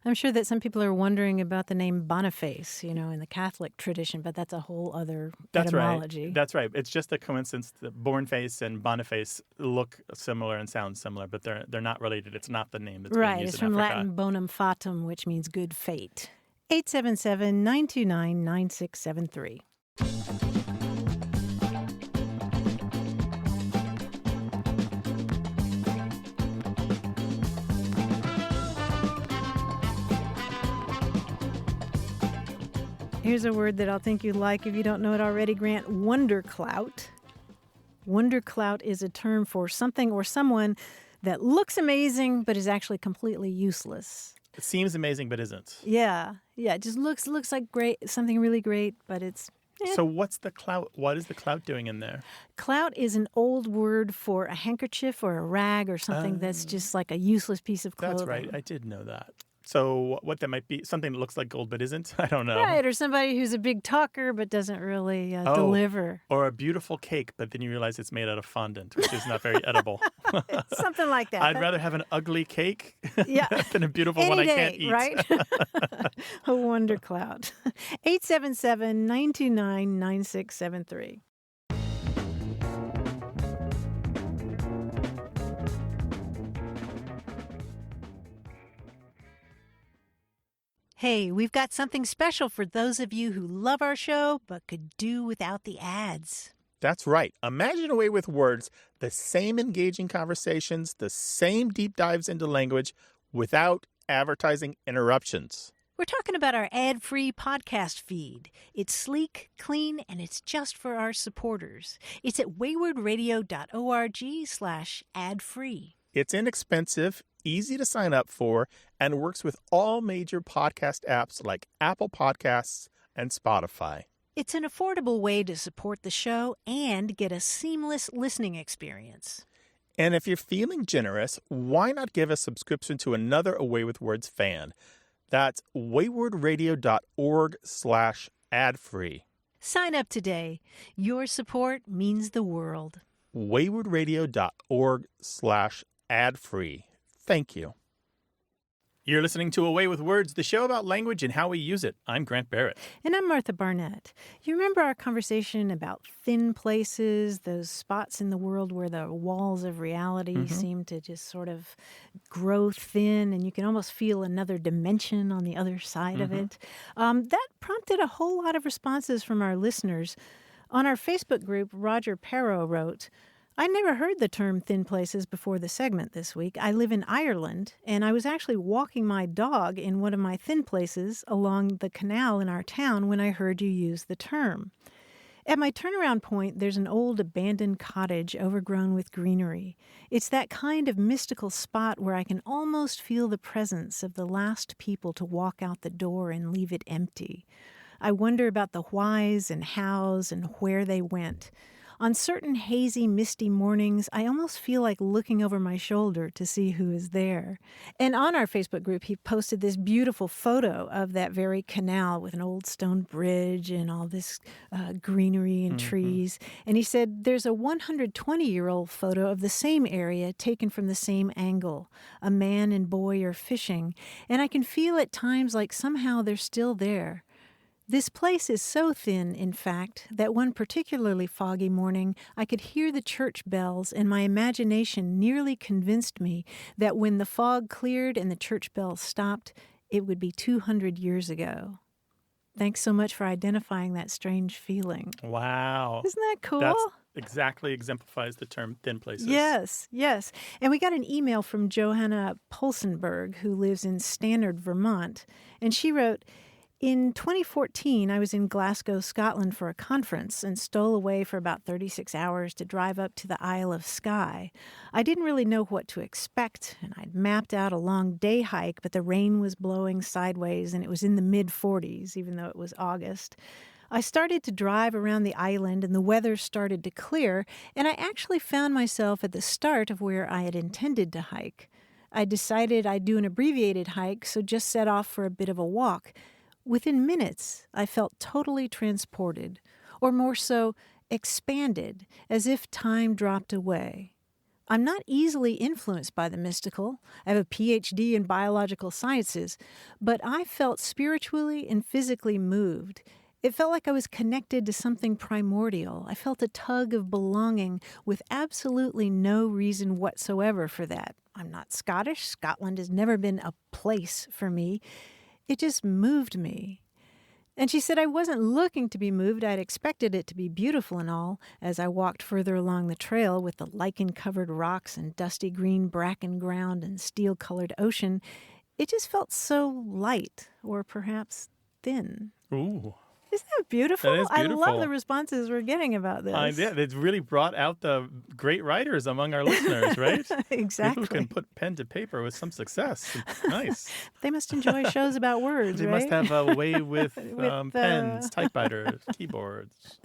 B: I'm sure that some people are wondering about the name Boniface, in the Catholic tradition, but that's a whole other etymology.
A: Right. That's right. It's just a coincidence that Bornface and Boniface look similar and sound similar, but they're not related. It's not the name that's being used
B: It's
A: in
B: from
A: Africa.
B: Latin bonum fatum, which means good fate. 877-929-9673. Here's a word that I'll think you'd like if you don't know it already, Grant. Wonderclout. Wonderclout is a term for something or someone that looks amazing but is actually completely useless.
A: It seems amazing, but isn't.
B: Yeah. It just looks like great, something really great, but it's...
A: So what's the clout? What is the clout doing in there?
B: Clout is an old word for a handkerchief or a rag or something that's just like a useless piece of clothing.
A: That's right. I did know that. So what that might be, something that looks like gold but isn't? I don't know.
B: Right, or somebody who's a big talker but doesn't really deliver.
A: Or a beautiful cake, but then you realize it's made out of fondant, which is not very edible.
B: Something like that.
A: I'd rather have an ugly cake than a beautiful
B: Any
A: one I
B: day,
A: can't eat.
B: Right? A wonder cloud. 877-929-9673. Hey, we've got something special for those of you who love our show but could do without the ads.
A: That's right. Imagine a way with words, the same engaging conversations, the same deep dives into language without advertising interruptions.
B: We're talking about our ad-free podcast feed. It's sleek, clean, and it's just for our supporters. It's at waywardradio.org/ad-free.
A: It's inexpensive, easy to sign up for, and works with all major podcast apps like Apple Podcasts and Spotify.
B: It's an affordable way to support the show and get a seamless listening experience.
A: And if you're feeling generous, why not give a subscription to another Away with Words fan? That's waywardradio.org/ad-free.
B: Sign up today. Your support means the world.
A: waywardradio.org/ad-free. Thank you. You're listening to Away with Words, the show about language and how we use it. I'm Grant Barrett.
B: And I'm Martha Barnett. You remember our conversation about thin places, those spots in the world where the walls of reality seem to just sort of grow thin and you can almost feel another dimension on the other side of it? That prompted a whole lot of responses from our listeners. On our Facebook group, Roger Perro wrote, I never heard the term thin places before the segment this week. I live in Ireland, and I was actually walking my dog in one of my thin places along the canal in our town when I heard you use the term. At my turnaround point, there's an old abandoned cottage overgrown with greenery. It's that kind of mystical spot where I can almost feel the presence of the last people to walk out the door and leave it empty. I wonder about the whys and hows and where they went. On certain hazy, misty mornings, I almost feel like looking over my shoulder to see who is there. And on our Facebook group, he posted this beautiful photo of that very canal with an old stone bridge and all this greenery and trees. And he said there's a 120-year-old photo of the same area taken from the same angle. A man and boy are fishing, and I can feel at times like somehow they're still there. This place is so thin, in fact, that one particularly foggy morning I could hear the church bells, and my imagination nearly convinced me that when the fog cleared and the church bells stopped, it would be 200 years ago. Thanks so much for identifying that strange feeling.
A: Wow.
B: Isn't that cool?
A: That exactly exemplifies the term thin places.
B: Yes, yes. And we got an email from Johanna Polsenberg, who lives in Stannard, Vermont, and she wrote, in 2014, I was in Glasgow, Scotland for a conference and stole away for about 36 hours to drive up to the Isle of Skye. I didn't really know what to expect, and I'd mapped out a long day hike, but the rain was blowing sideways and it was in the mid-40s, even though it was August. I started to drive around the island and the weather started to clear, and I actually found myself at the start of where I had intended to hike. I decided I'd do an abbreviated hike, so just set off for a bit of a walk. Within minutes, I felt totally transported, or more so, expanded, as if time dropped away. I'm not easily influenced by the mystical. I have a PhD in biological sciences, but I felt spiritually and physically moved. It felt like I was connected to something primordial. I felt a tug of belonging with absolutely no reason whatsoever for that. I'm not Scottish. Scotland has never been a place for me. It just moved me. And she said I wasn't looking to be moved. I'd expected it to be beautiful and all. As I walked further along the trail with the lichen-covered rocks and dusty green bracken ground and steel-colored ocean, it just felt so light, or perhaps thin.
A: Ooh.
B: Isn't that beautiful?
A: That is beautiful.
B: I love the responses we're getting about this.
A: Yeah, it's really brought out the great writers among our listeners, right?
B: Exactly.
A: People who can put pen to paper with some success. Nice.
B: They must enjoy shows about words,
A: They
B: right?
A: must have a way with pens, typewriters, keyboards.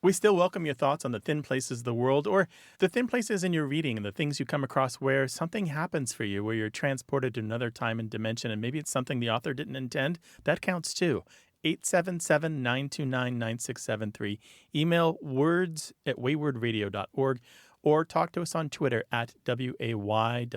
A: We still welcome your thoughts on the thin places of the world, or the thin places in your reading and the things you come across where something happens for you, where you're transported to another time and dimension, and maybe it's something the author didn't intend. That counts too. 877-929-9673. Email words@waywordradio.org or talk to us on Twitter @WAYWORD.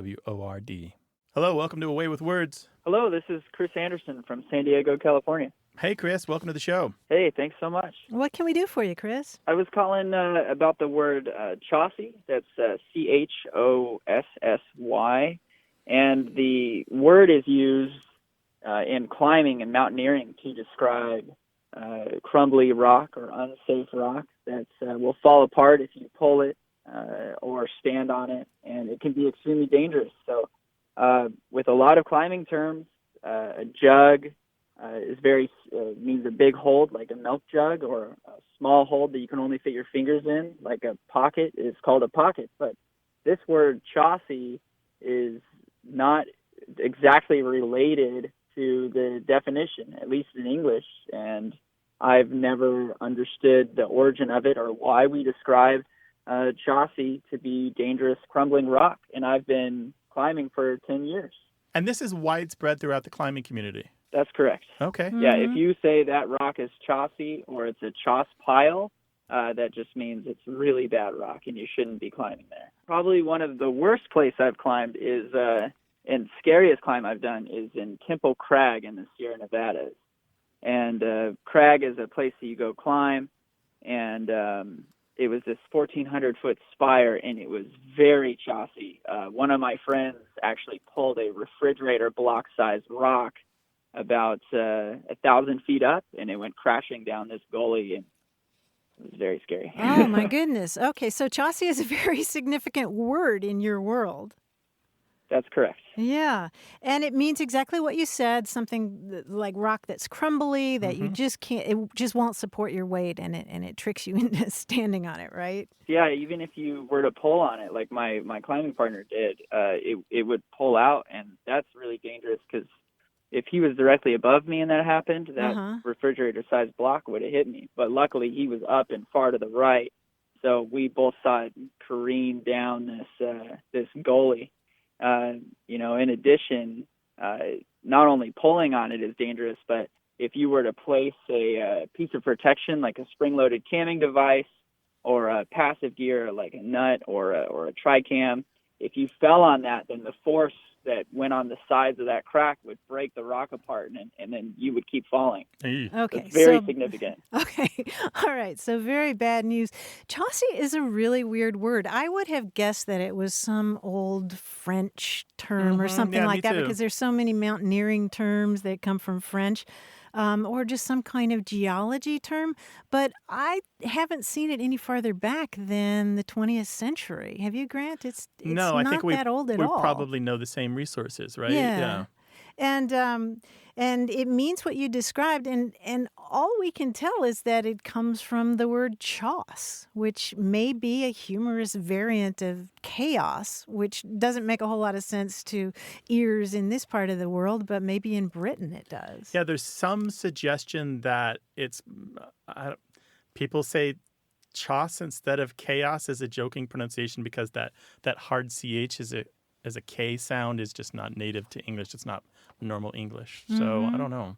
A: Hello, welcome to Away with Words.
I: Hello, this is Chris Anderson from San Diego, California.
A: Hey, Chris, welcome to the show.
I: Hey, thanks so much.
B: What can we do for you, Chris?
I: I was calling about the word Chaussy. That's CHOSSY. And the word is used in climbing and mountaineering to describe crumbly rock or unsafe rock that will fall apart if you pull it or stand on it, and it can be extremely dangerous. So with a lot of climbing terms, a jug is means a big hold, like a milk jug, or a small hold that you can only fit your fingers in, like a pocket, is called a pocket. But this word Chaussy is not exactly related to the definition, at least in English, and I've never understood the origin of it or why we describe Chaussy to be dangerous, crumbling rock. And I've been climbing for 10 years.
A: And this is widespread throughout the climbing community.
I: That's correct.
A: Okay.
I: Yeah, if you say that rock is Chaussy or it's a Chauss pile, that just means it's really bad rock and you shouldn't be climbing there. Probably one of the worst places I've climbed is and scariest climb I've done is in Temple Crag in the Sierra Nevadas. And Crag is a place that you go climb, and it was this 1,400-foot spire, and it was very choppy. One of my friends actually pulled a refrigerator block-sized rock about 1,000 feet up, and it went crashing down this gully, and it was very scary.
B: Oh, my goodness. Okay, so Chaucy is a very significant word in your world.
I: That's correct.
B: Yeah, and it means exactly what you said, something like rock that's crumbly, that you just can't, it just won't support your weight, and it tricks you into standing on it, right?
I: Yeah, even if you were to pull on it, like my climbing partner did, it would pull out, and that's really dangerous because if he was directly above me and that happened, that refrigerator-sized block would have hit me. But luckily, he was up and far to the right, so we both saw it careen down this gully. In addition, not only pulling on it is dangerous, but if you were to place a piece of protection like a spring-loaded camming device or a passive gear like a nut or a tri-cam, if you fell on that, then the force that went on the sides of that crack would break the rock apart, and then you would keep falling.
B: Okay,
I: it's very significant.
B: Okay, all right, so very bad news. Chaucy is a really weird word. I would have guessed that it was some old French term or something like that, because there's so many mountaineering terms that come from French. Or just some kind of geology term, but I haven't seen it any farther back than the 20th century. Have you, Grant? It's
A: no,
B: not
A: I think
B: that old at all.
A: We probably know the same resources, right?
B: Yeah. And it means what you described, and all we can tell is that it comes from the word choss, which may be a humorous variant of chaos, which doesn't make a whole lot of sense to ears in this part of the world, but maybe in Britain it does.
A: Yeah, there's some suggestion that it's people say choss instead of chaos as a joking pronunciation because that hard ch is a K sound is just not native to English. It's not normal English. So I don't know.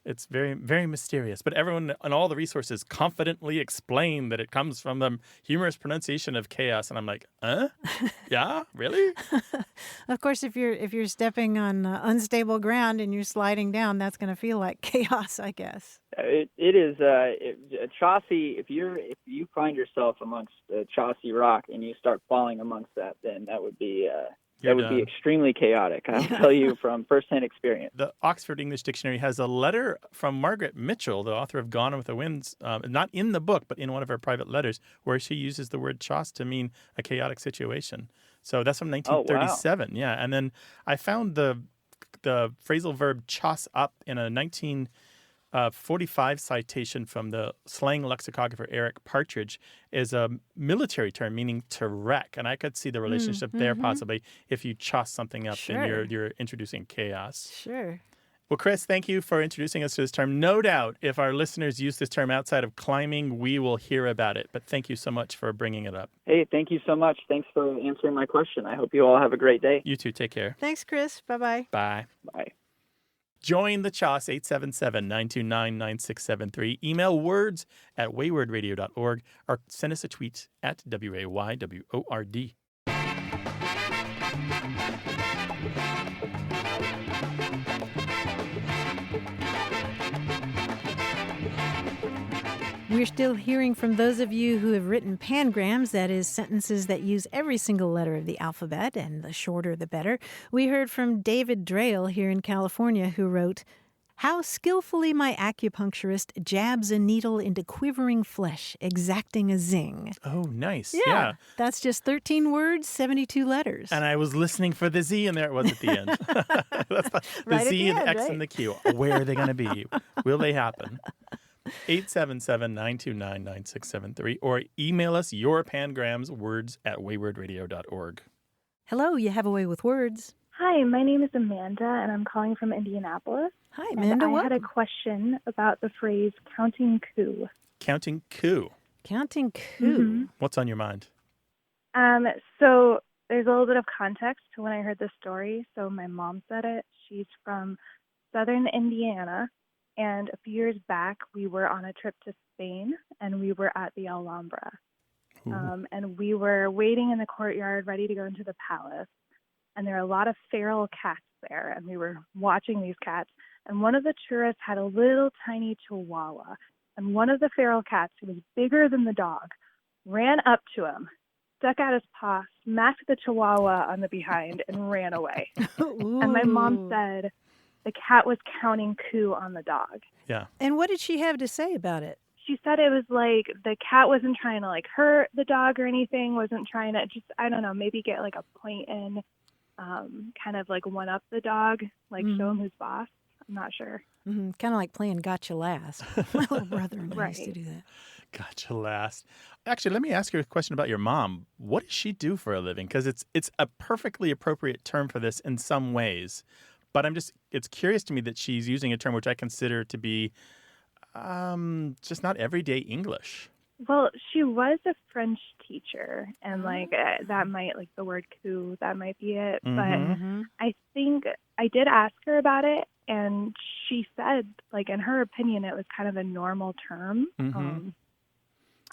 A: It's very, very mysterious. But everyone and all the resources confidently explain that it comes from the humorous pronunciation of chaos. And I'm like, yeah, really?
B: Of course, if you're stepping on unstable ground and you're sliding down, that's going to feel like chaos, I guess.
I: It is Chaucy. If you find yourself amongst Chaucy rock and you start falling amongst that, then that would be be extremely chaotic. I'll tell you from firsthand experience.
A: The Oxford English Dictionary has a letter from Margaret Mitchell, the author of Gone with the Winds, not in the book, but in one of her private letters, where she uses the word choss to mean a chaotic situation. So that's from 1937. Oh, wow. Yeah, and then I found the phrasal verb choss up in a 1945 citation from the slang lexicographer Eric Partridge is a military term meaning to wreck, and I could see the relationship there possibly if you choss something up, then you're introducing chaos.
B: Sure.
A: Well, Chris, thank you for introducing us to this term. No doubt, if our listeners use this term outside of climbing, we will hear about it. But thank you so much for bringing it up.
I: Hey, thank you so much. Thanks for answering my question. I hope you all have a great day.
A: You too. Take care.
B: Thanks, Chris. Bye-bye.
A: Bye.
I: Bye.
A: Join the Choss 877-929-9673. Email words@waywordradio.org or send us a tweet at WAYWORD.
B: We're still hearing from those of you who have written pangrams, that is, sentences that use every single letter of the alphabet, and the shorter the better. We heard from David Drayle here in California, who wrote, "How skillfully my acupuncturist jabs a needle into quivering flesh, exacting a zing."
A: Oh, nice.
B: Yeah. That's just 13 words, 72 letters.
A: And I was listening for the Z, and there it was at the end. That's the Z and the X and the Q. Where are they going to be? Will they happen? 877-929-9673 or email us your pangrams, words@waywordradio.org.
B: Hello, you have a way with words.
J: Hi, my name is Amanda, and I'm calling from Indianapolis.
B: Hi, Amanda.
J: I had a question about the phrase counting coup.
A: Counting coup.
B: Counting coup.
J: Mm-hmm.
A: What's on your mind?
J: So there's a little bit of context to when I heard this story. So my mom said it. She's from southern Indiana. And a few years back, we were on a trip to Spain, and we were at the Alhambra. And we were waiting in the courtyard, ready to go into the palace. and there are a lot of feral cats there. And we were watching these cats, and one of the tourists had a little tiny chihuahua. And one of the feral cats, who was bigger than the dog, ran up to him, stuck out his paw, smacked the chihuahua on the behind, and ran away. And my mom said the cat was counting coup on the dog.
A: Yeah.
B: And what did she have to say about it?
J: She said it was like the cat wasn't trying to like hurt the dog or anything, wasn't trying to just, I don't know, maybe get like a point in, kind of like one up the dog, like show him who's boss. I'm not sure.
B: Mm-hmm. Kind of like playing Gotcha Last. My little brother and I used to do that.
A: Gotcha last. Actually, let me ask you a question about your mom. What does she do for a living? Because it's a perfectly appropriate term for this in some ways. But it's curious to me that she's using a term which I consider to be just not everyday English.
J: Well, she was a French teacher, and like that might, like the word coup, that might be it.
A: Mm-hmm.
J: But I think I did ask her about it, and she said, like, in her opinion, it was kind of a normal term.
A: Mm-hmm.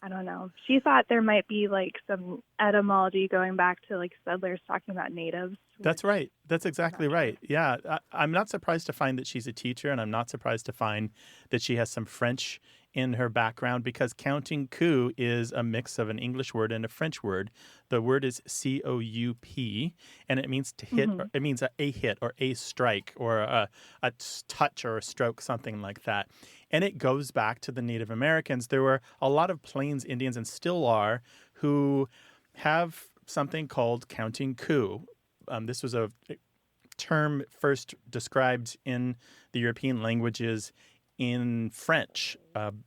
J: I don't know. She thought there might be like some etymology going back to like settlers talking about natives.
A: That's right. That's exactly right. Yeah. I'm not surprised to find that she's a teacher, and I'm not surprised to find that she has some French in her background, because counting coup is a mix of an English word and a French word. The word is C-O-U-P, and it means to hit. Or, it means a hit or a strike or a touch or a stroke, something like that. And it goes back to the Native Americans. There were a lot of Plains Indians, and still are, who have something called counting coup. This was a term first described in the European languages in French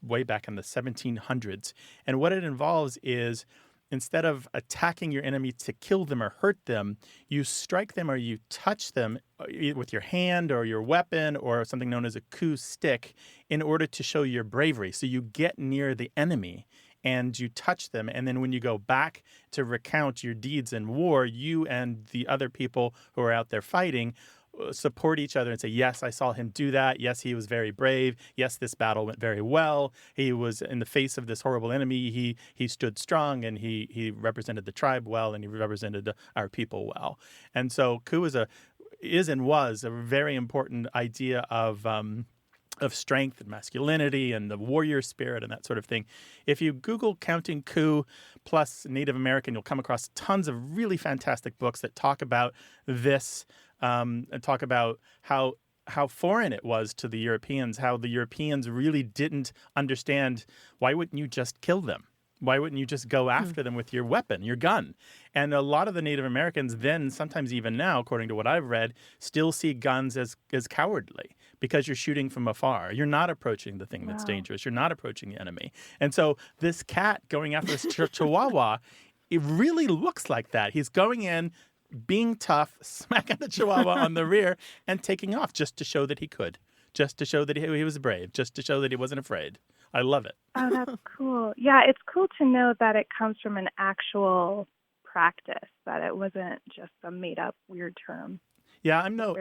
A: way back in the 1700s. And what it involves is, instead of attacking your enemy to kill them or hurt them, you strike them or you touch them with your hand or your weapon or something known as a coup stick in order to show your bravery. So you get near the enemy and you touch them. And then when you go back to recount your deeds in war, you and the other people who are out there fighting support each other and say, yes, I saw him do that. Yes, he was very brave. Yes, this battle went very well. He was in the face of this horrible enemy. He stood strong, and he represented the tribe well, and he represented our people well. And so coup is and was a very important idea of strength and masculinity and the warrior spirit and that sort of thing. If you Google counting coup plus Native American, you'll come across tons of really fantastic books that talk about this, and talk about how foreign it was to the Europeans, how the Europeans really didn't understand, why wouldn't you just kill them? Why wouldn't you just go after them with your weapon, your gun? And a lot of the Native Americans then, sometimes even now, according to what I've read, still see guns as cowardly, because you're shooting from afar. You're not approaching the thing that's dangerous. You're not approaching the enemy. And so this cat going after this chihuahua, it really looks like that. He's going in, being tough, smacking the chihuahua on the rear, and taking off just to show that he could, just to show that he was brave, just to show that he wasn't afraid. I love it.
J: Oh, that's cool. Yeah, it's cool to know that it comes from an actual practice, that it wasn't just a made-up weird term.
A: Yeah, I'm no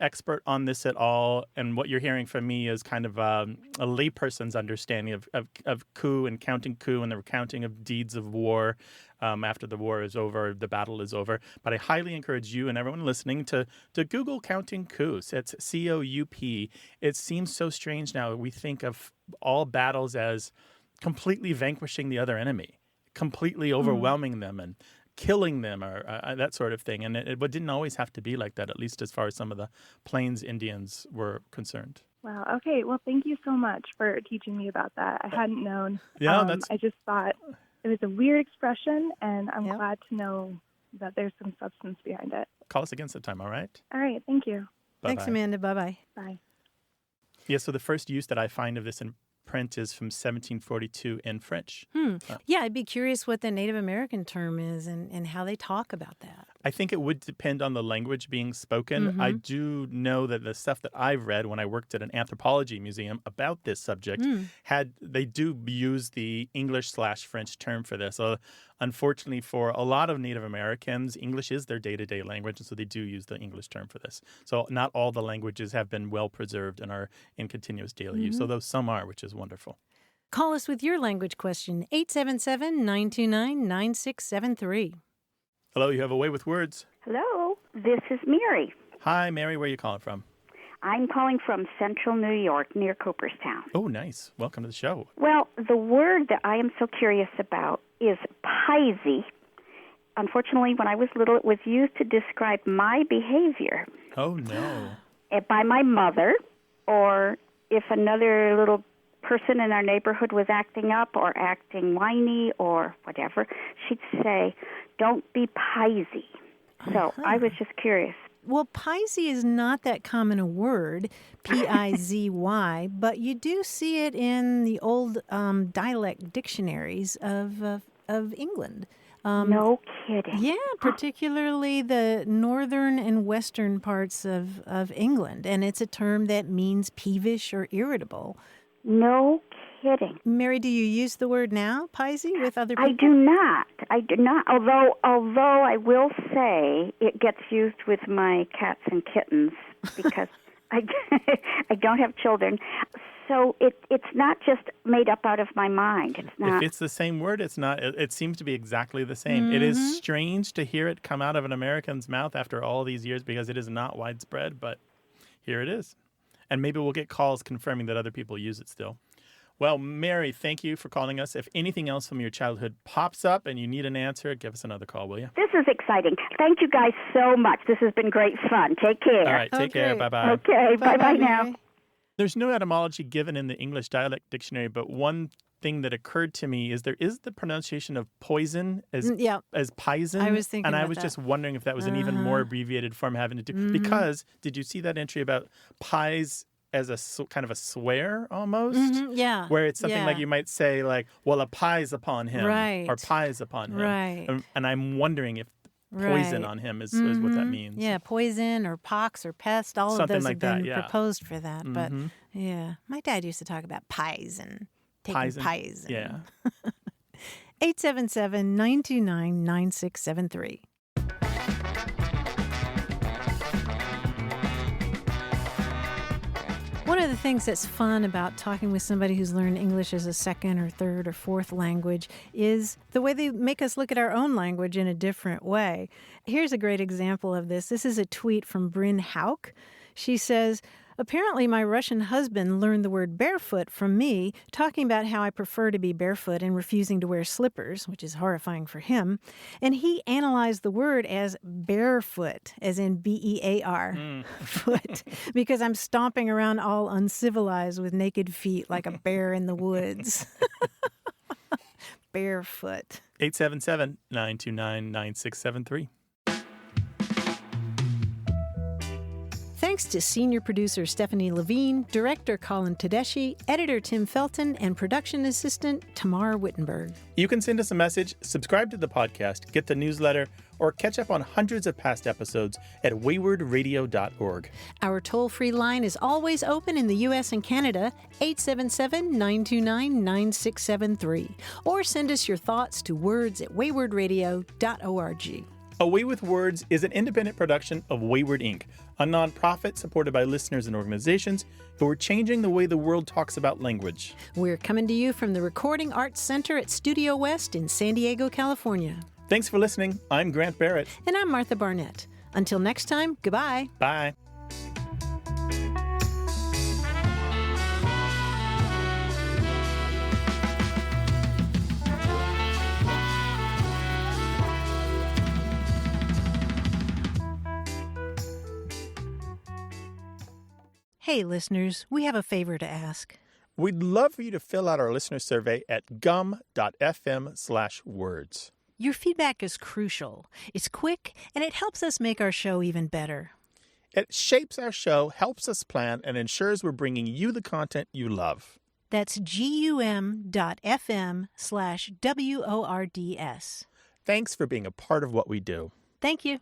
A: expert on this at all, and what you're hearing from me is kind of a layperson's understanding of coup and counting coup and the recounting of deeds of war after the war is over, the battle is over. But I highly encourage you and everyone listening to Google counting coups. It's C-O-U-P. It seems so strange now. We think of all battles as completely vanquishing the other enemy, completely overwhelming them and killing them or that sort of thing. And it didn't always have to be like that, at least as far as some of the Plains Indians were concerned.
J: Wow. Okay. Well, thank you so much for teaching me about that. I hadn't known.
A: Yeah,
J: I just thought it was a weird expression, and I'm glad to know that there's some substance behind it.
A: Call us again sometime, all right?
J: All right. Thank you.
A: Bye-bye.
B: Thanks, Amanda. Bye-bye.
J: Bye.
A: Yeah, so the first use that I find of this in print is from 1742 in French.
B: Yeah, I'd be curious what the Native American term is and how they talk about that.
A: I think it would depend on the language being spoken. I do know that the stuff that I've read when I worked at an anthropology museum about this subject they do use the English/French term for this. Unfortunately, for a lot of Native Americans, English is their day-to-day language, and so they do use the English term for this. So not all the languages have been well preserved and are in continuous daily use, although some are, which is wonderful.
B: Call us with your language question, 877-929-9673.
A: Hello, you have a way with words.
K: Hello. This is Mary.
A: Hi, Mary. Where are you calling from?
K: I'm calling from central New York near Cooperstown.
A: Oh, nice. Welcome to the show.
K: Well, the word that I am so curious about is pisy. Unfortunately, when I was little, it was used to describe my behavior.
A: Oh, no.
K: By my mother, or if another little person in our neighborhood was acting up or acting whiny or whatever, she'd say, "Don't be pisy." So I was just curious.
B: Well, pisy is not that common a word, P-I-Z-Y, but you do see it in the old dialect dictionaries of England.
K: No kidding.
B: Yeah, particularly the northern and western parts of England. And it's a term that means peevish or irritable.
K: No kidding.
B: Mary, do you use the word now, pisy, with other people?
K: I do not. Although I will say it gets used with my cats and kittens because I don't have children. So it's not just made up out of my mind. It's not.
A: If it's the same word, it's not. It seems to be exactly the same. Mm-hmm. It is strange to hear it come out of an American's mouth after all these years because it is not widespread, but here it is. And maybe we'll get calls confirming that other people use it still. Well, Mary, thank you for calling us. If anything else from your childhood pops up and you need an answer, give us another call, will you?
K: This is exciting. Thank you guys so much. This has been great fun. Take care.
A: All right, take care. Bye-bye.
K: Okay, bye-bye now.
A: There's no etymology given in the English dialect dictionary, but one thing that occurred to me is there is the pronunciation of poison as pison.
B: I was thinking
A: and
B: about
A: I was
B: that.
A: just wondering if that was an even more abbreviated form having to do because did you see that entry about pies as a kind of a swear almost?
B: Yeah.
A: Where it's something like you might say like, well, a pie's upon him.
B: Right.
A: Or pie's upon him.
B: Right.
A: And I'm wondering if poison on him is what that means.
B: Yeah, poison or pox or pest, all
A: Something
B: of those
A: like
B: have been
A: that,
B: proposed for that. But yeah, my dad used to talk about pison, taking pison.
A: Yeah.
B: 877-929-9673. One of the things that's fun about talking with somebody who's learned English as a second or third or fourth language is the way they make us look at our own language in a different way. Here's a great example of this. This is a tweet from Bryn Hauk. She says, "Apparently my Russian husband learned the word barefoot from me, talking about how I prefer to be barefoot and refusing to wear slippers, which is horrifying for him. And he analyzed the word as barefoot, as in B-E-A-R, foot, because I'm stomping around all uncivilized with naked feet like a bear in the woods." Barefoot.
A: 877-929-9673.
B: Thanks to senior producer Stephanie Levine, director Colin Tedeschi, editor Tim Felton, and production assistant Tamar Wittenberg.
A: You can send us a message, subscribe to the podcast, get the newsletter, or catch up on hundreds of past episodes at waywardradio.org.
B: Our toll-free line is always open in the U.S. and Canada, 877-929-9673. Or send us your thoughts to words@waywardradio.org.
A: A Way with Words is an independent production of Wayward Inc., a nonprofit supported by listeners and organizations who are changing the way the world talks about language.
B: We're coming to you from the Recording Arts Center at Studio West in San Diego, California.
A: Thanks for listening. I'm Grant Barrett.
B: And I'm Martha Barnett. Until next time, goodbye.
A: Bye.
B: Hey, listeners, we have a favor to ask.
A: We'd love for you to fill out our listener survey at gum.fm/words.
B: Your feedback is crucial. It's quick, and it helps us make our show even better.
A: It shapes our show, helps us plan, and ensures we're bringing you the content you love.
B: That's gum.fm/WORDS.
A: Thanks for being a part of what we do.
B: Thank you.